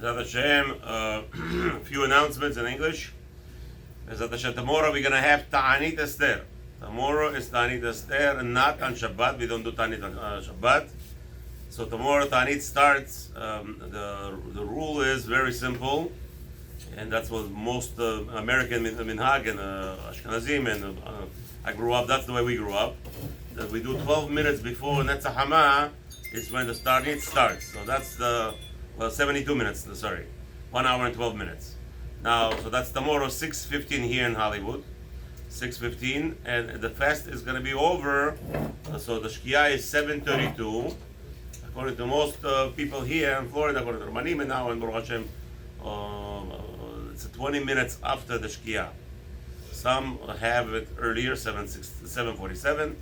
Bezat Hashem, a few announcements in English. Bezat Hashem, tomorrow we're going to have Ta'anit Esther. Tomorrow is Ta'anit Esther, and not on Shabbat. We don't do Ta'anit on Shabbat. So tomorrow Ta'anit starts. The rule is very simple, and that's what most American minhag and Ashkenazim and I grew up. That's the way we grew up. That we do 12 minutes before Netzach Hama is when the Ta'anit starts. So that's 72 minutes. Sorry, 1 hour and 12 minutes. Now, so that's tomorrow 6:15 here in Hollywood. 6:15, and the fast is going to be over. So the Shkia is 7:32. According to most people here in Florida, according to Romanim now and Baruch Hashem, it's 20 minutes after the Shkia. Some have it earlier, 7:47.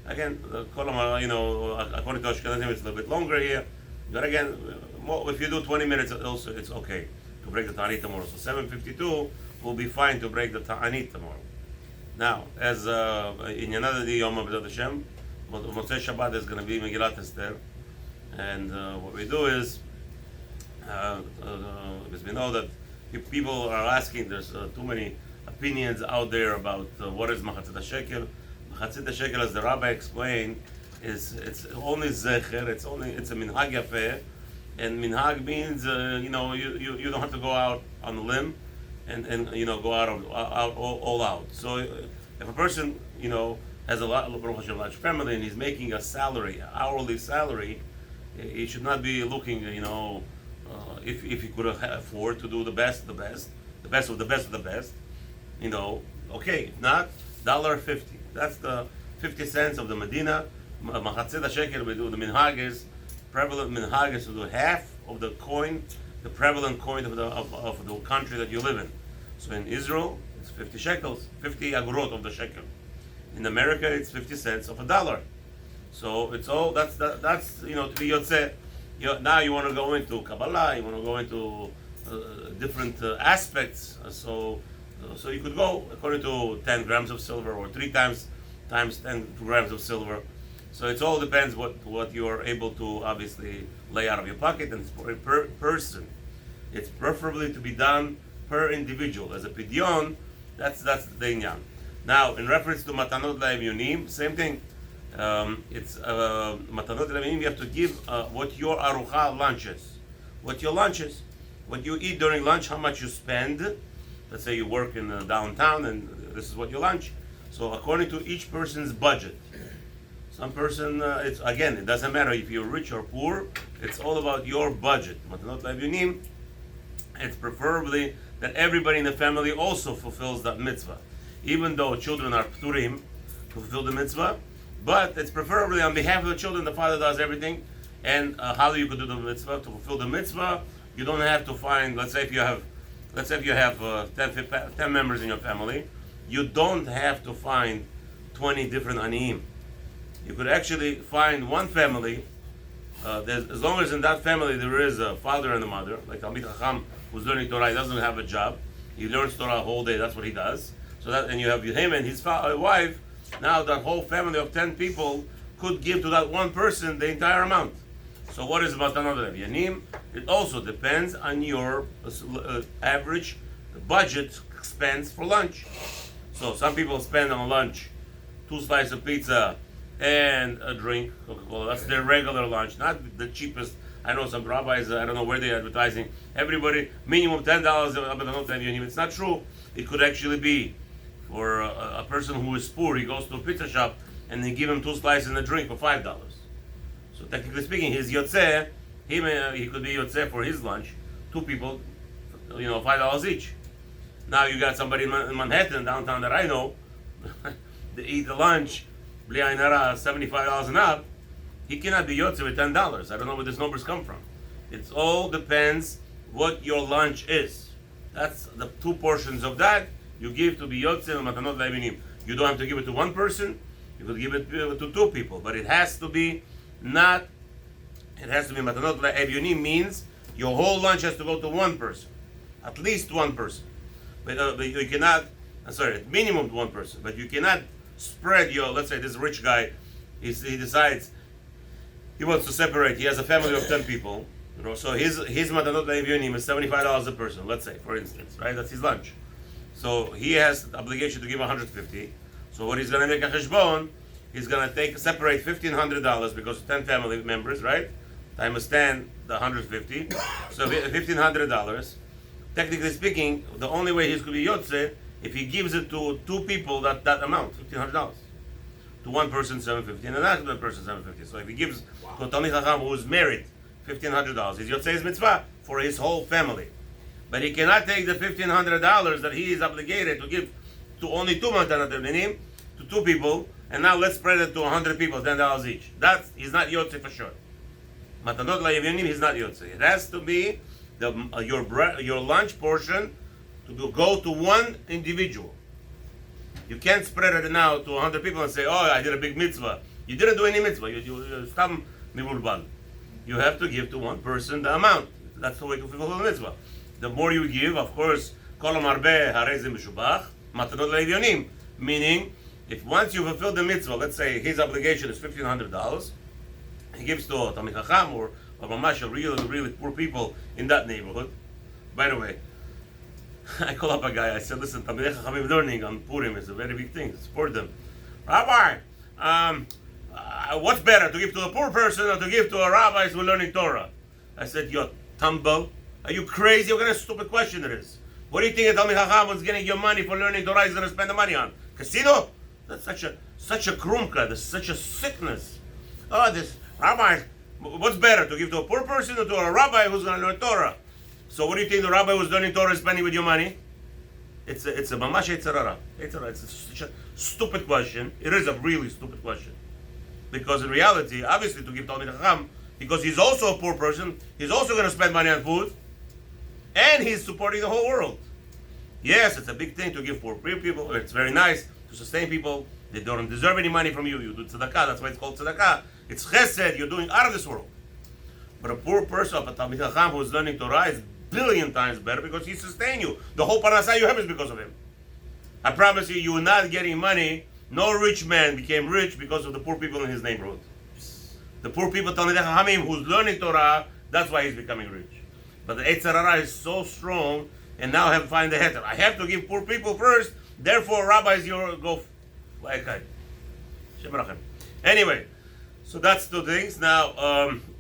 Again, according to Ashkenazim, it's a little bit longer here. But again, if you do 20 minutes, also it's okay to break the Ta'anit tomorrow. So 7:52 will be fine to break the Ta'anit tomorrow. Now, as in another day, Yom B'ezrat Hashem, Motzei Shabbat is going to be Megillat Esther, and what we do is, because we know that people are asking, there's too many opinions out there about what is Machatzit HaShekel. Machatzit HaShekel, as the Rabbi explained, it's only zecher, it's a minhag yafeh, and minhag means you don't have to go out on the limb and go all out. So if a person has a large family and he's making a salary, hourly salary, he should not be looking if he could afford to do the best of the best of the best. Okay, if not, $1.50. That's the 50 cents of the Medina. Machatzit HaShekel, we do the minhag is prevalent minhag is to do half of the coin, the prevalent coin of the country that you live in. So in Israel, it's 50 shekels, 50 agurot of the shekel. In America, it's 50 cents of $1. So it's all that's to be yotzeh. Now you want to go into Kabbalah, you want to go into different aspects. So you could go according to 10 grams of silver or 3 times 10 grams of silver. So it all depends what you are able to obviously lay out of your pocket, and per person. It's preferably to be done per individual. As a pidyon, that's the inyan. Now, in reference to matanot la'evyonim, same thing. It's matanot la'evyonim. You have to give what your arucha lunch is. What your lunch is. What you eat during lunch, how much you spend. Let's say you work in downtown, and this is what your lunch. So according to each person's budget. Some person, it doesn't matter if you're rich or poor. It's all about your budget. Matanot la'evyonim. It's preferably that everybody in the family also fulfills that mitzvah. Even though children are Purim to fulfill the mitzvah, but it's preferably on behalf of the children, the father does everything. And how you could do the mitzvah, to fulfill the mitzvah, you don't have to find, let's say if you have 10 members in your family, you don't have to find 20 different aniyim. You could actually find one family, as long as in that family there is a father and a mother, like Talmid Chacham who's learning Torah, he doesn't have a job, he learns Torah a whole day, that's what he does. And you have him and his wife, now that whole family of 10 people could give to that one person the entire amount. So what is Matanot La'evyonim? It also depends on your average budget expense for lunch. So some people spend on lunch 2 slices of pizza and a drink, Coca-Cola. That's their regular lunch, not the cheapest. I know some rabbis, I don't know where they're advertising. Everybody, minimum $10. It's not true. It could actually be for a person who is poor. He goes to a pizza shop and they give him 2 slices and a drink for $5. So technically speaking, his yotzeh, he could be yotzeh for his lunch. 2 people, $5 each. Now you got somebody in Manhattan, downtown, that I know, they eat the lunch, bli ayin hara, $75 and up. He cannot be yotzeh with $10. I don't know where these numbers come from. It all depends what your lunch is. That's the 2 portions of that you give to be yotzeh and matanot la'evyonim. You don't have to give it to one person. You could give it to 2 people, but it has to be matanot la'evyonim means your whole lunch has to go to one person, at least one person. But you cannot. Minimum 1 person. But you cannot spread your. Let's say this rich guy, he decides he wants to separate. He has a family of 10 people, So his matanot le'evyonim is $75 a person. Let's say, for instance, right? That's his lunch. So he has the obligation to give 150. So what he's going to make a cheshbon, he's going to separate $1,500 because 10 family members, right? Times 10, the 150. So $1,500. Technically speaking, the only way he's going to be yotze if he gives it to two people that amount, $1,500. To one person, $750, and another person, $750. So if he gives to a Talmid Chacham who is married $1,500, he's yotzei his mitzvah for his whole family. But he cannot take the $1,500 that he is obligated to give to only two matanot le'evyonim, to two people, and now let's spread it to 100 people, $10 each. He's not yotze for sure. Matanot le'evyonim, he's not yotze. It has to be your lunch portion to go to one individual. You can't spread it now to 100 people and say, oh, I did a big mitzvah. You didn't do any mitzvah. You stam mivulbal. You have to give to one person the amount. That's the way to fulfill the mitzvah. The more you give, of course, kolam arbeh harei ze meshubach, matanot le'evyonim. Meaning, if once you fulfill the mitzvah, let's say his obligation is $1,500, he gives to Talmid Chacham or mamash, really poor people in that neighborhood. By the way, I call up a guy, I said, listen, Talmidei Chachamim learning on Purim is a very big thing, support them. Rabbi, what's better, to give to a poor person or to give to a rabbi who's learning Torah? I said, you're tumble. Are you crazy? What kind of stupid question it is? What do you think a Talmid Chacham was getting your money for learning Torah is going to spend the money on? Casino? That's such a krumka, that's such a sickness. Oh, this rabbi, what's better, to give to a poor person or to a rabbi who's going to learn Torah? So what do you think the rabbi who's learning Torah is spending with your money? It's a mamash etzarara. It's such a stupid question. It is a really stupid question. Because in reality, obviously to give Talmid Chacham, because he's also a poor person, he's also going to spend money on food, and he's supporting the whole world. Yes, it's a big thing to give poor people. It's very nice to sustain people. They don't deserve any money from you. You do tzedakah. That's why it's called tzedakah. It's chesed. You're doing out of this world. But a poor person, a Talmid Chacham who's learning Torah is billion times better because he sustains you. The whole parnasah you have is because of him. I promise you, you are not getting money. No rich man became rich because of the poor people in his neighborhood. The poor people, Talmidei Chachamim, who's learning Torah, that's why he's becoming rich. But the Eitzarara is so strong, and now I have to find the heter. I have to give poor people first, therefore rabbis, go like I. Anyway, so that's two things. Now,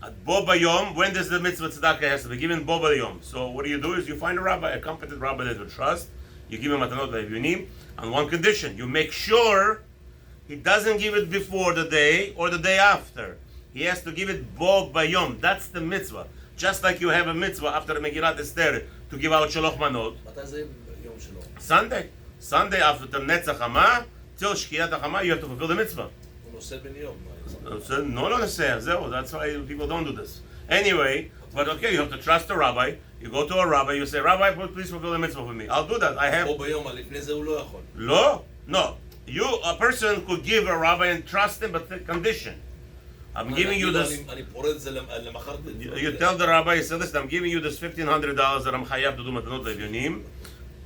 at Bo Bayom, when does the mitzvah tzedakah has to be given? Bo Bayom. So what do? Is you find a rabbi, a competent rabbi that you trust. You give him matanot le'evyonim on one condition. You make sure he doesn't give it before the day or the day after. He has to give it Bo Bayom. That's the mitzvah. Just like you have a mitzvah after Megillat Esther to give out shaloch manot. Sunday. Sunday after Netzach Hama till Shkiyat HaChama you have to fulfill the mitzvah. No, that's why people don't do this. Anyway, but okay, you have to trust the rabbi. You go to a rabbi, you say, Rabbi, please fulfill the mitzvah for me. I'll do that. I have... No. A person could give a rabbi and trust him, but the condition. I'm giving you this... You tell the rabbi, you say, listen, I'm giving you this $1,500 that I'm chayav to do matanot le'evyonim.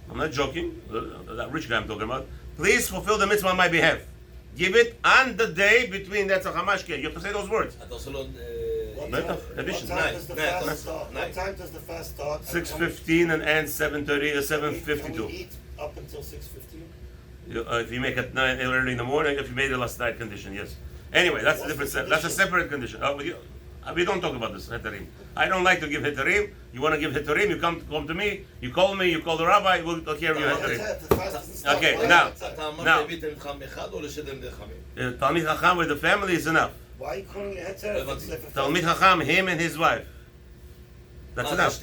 I'm not joking. That rich guy I'm talking about. Please fulfill the mitzvah on my behalf. Give it on the day between Netzach HaMashke. You have to say those words. What time does the fast start? 6:15 and ends 7:30 or 7:52. Can we eat up until 6:15? If you make it early in the morning, if you made it last night condition, yes. Anyway, that's a different. That's a separate condition. We don't talk about this hetarim. I don't like to give hetarim. You want to give hetarim? You come to me. You call me. You call the rabbi. We'll take care of your hetarim. Okay, now. Talmid Chacham with the family is enough. Why are you calling it heter? Talmid Chacham, him and his wife. That's enough.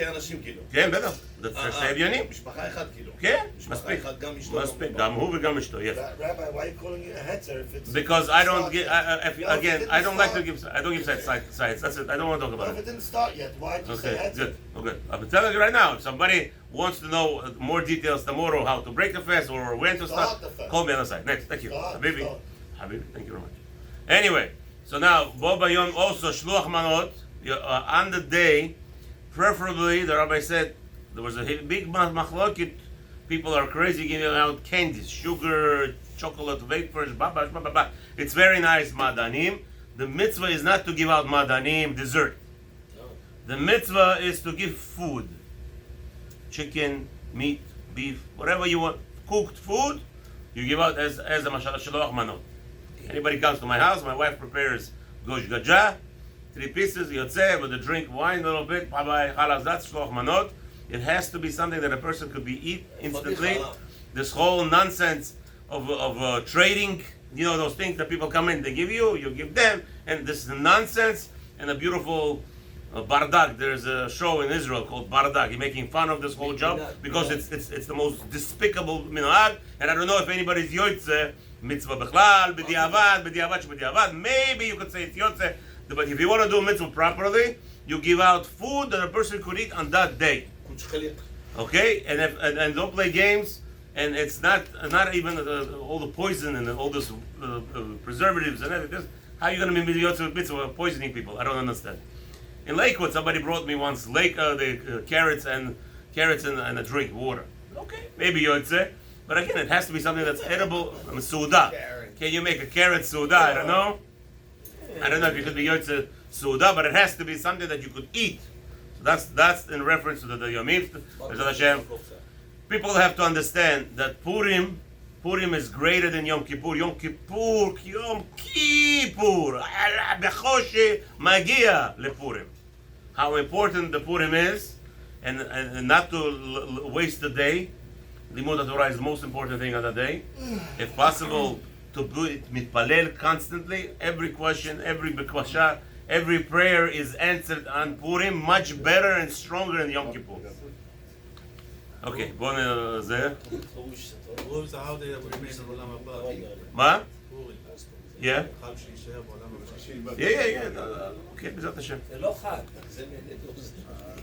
כן, בטח. זה שתי אביונים. משפחה אחד כאילו. כן, מספיק. מספיק. גם הוא וגם אשתו, yes. Rabbi, why are you calling it a heter if it's... Because I don't give, again, I don't like to give, I don't give sides. That's it. I don't want to talk about it. If it didn't start yet, why did you say heter? Good. Okay. I'm telling you right now, if somebody wants to know more details tomorrow, how to break the fast or when to start, call me on the side. Next. Thank you. Habibi, thank you very much. Anyway, so now, Bo Bayom also, Shluach Manot, on the day, preferably, the rabbi said, there was a big machlokit. People are crazy giving out candies, sugar, chocolate, wafers, blah. It's very nice, madanim. The mitzvah is not to give out madanim, dessert. The mitzvah is to give food. Chicken, meat, beef, whatever you want. Cooked food, you give out as a mashal shaloach manot. Anybody comes to my house, my wife prepares gosh gaja, 3 pieces, yotzeh, with a drink, wine a little bit, bye-bye, halas, that's shaloach manot. It has to be something that a person could be eat instantly. This whole nonsense of trading, you know, those things that people come in, they give you, you give them, and this is nonsense and a beautiful bardak. There's a show in Israel called Bardak. He's making fun of this whole job because it's the most despicable minhag, and I don't know if anybody's yotze mitzvah bechlal b'diavad. Maybe you could say it's yotze, but if you want to do mitzvah properly, you give out food that a person could eat on that day. Okay, and don't play games. And it's not even all the poison and all this preservatives and everything. How are you going to be mitzvah poisoning people? I don't understand. In Lakewood, somebody brought me once the carrots and a drink, water. Okay, maybe yotzeh, but again, it has to be something that's edible. Suda. Can you make a carrot suda? I don't know. I don't know if you could be yotzeh suda, but it has to be something that you could eat. So that's in reference to the Yomim. People have to understand that Purim is greater than Yom Kippur. Yom Kippur, Bechoshe Magia lePurim. How important the Purim is, and not to waste the day. Limud Torah is the most important thing on the day. If possible, to do it mitpalel constantly. Every question, every bekwasha, every prayer is answered on Purim much better and stronger than Yom Kippur. Okay, בואו נזה. פורים זה ההודי הברימי של עולם הבא. מה? פורים. Yeah. חג שישאר בעולם הבא. אוקיי, בעזרת השם. זה לא חג, זה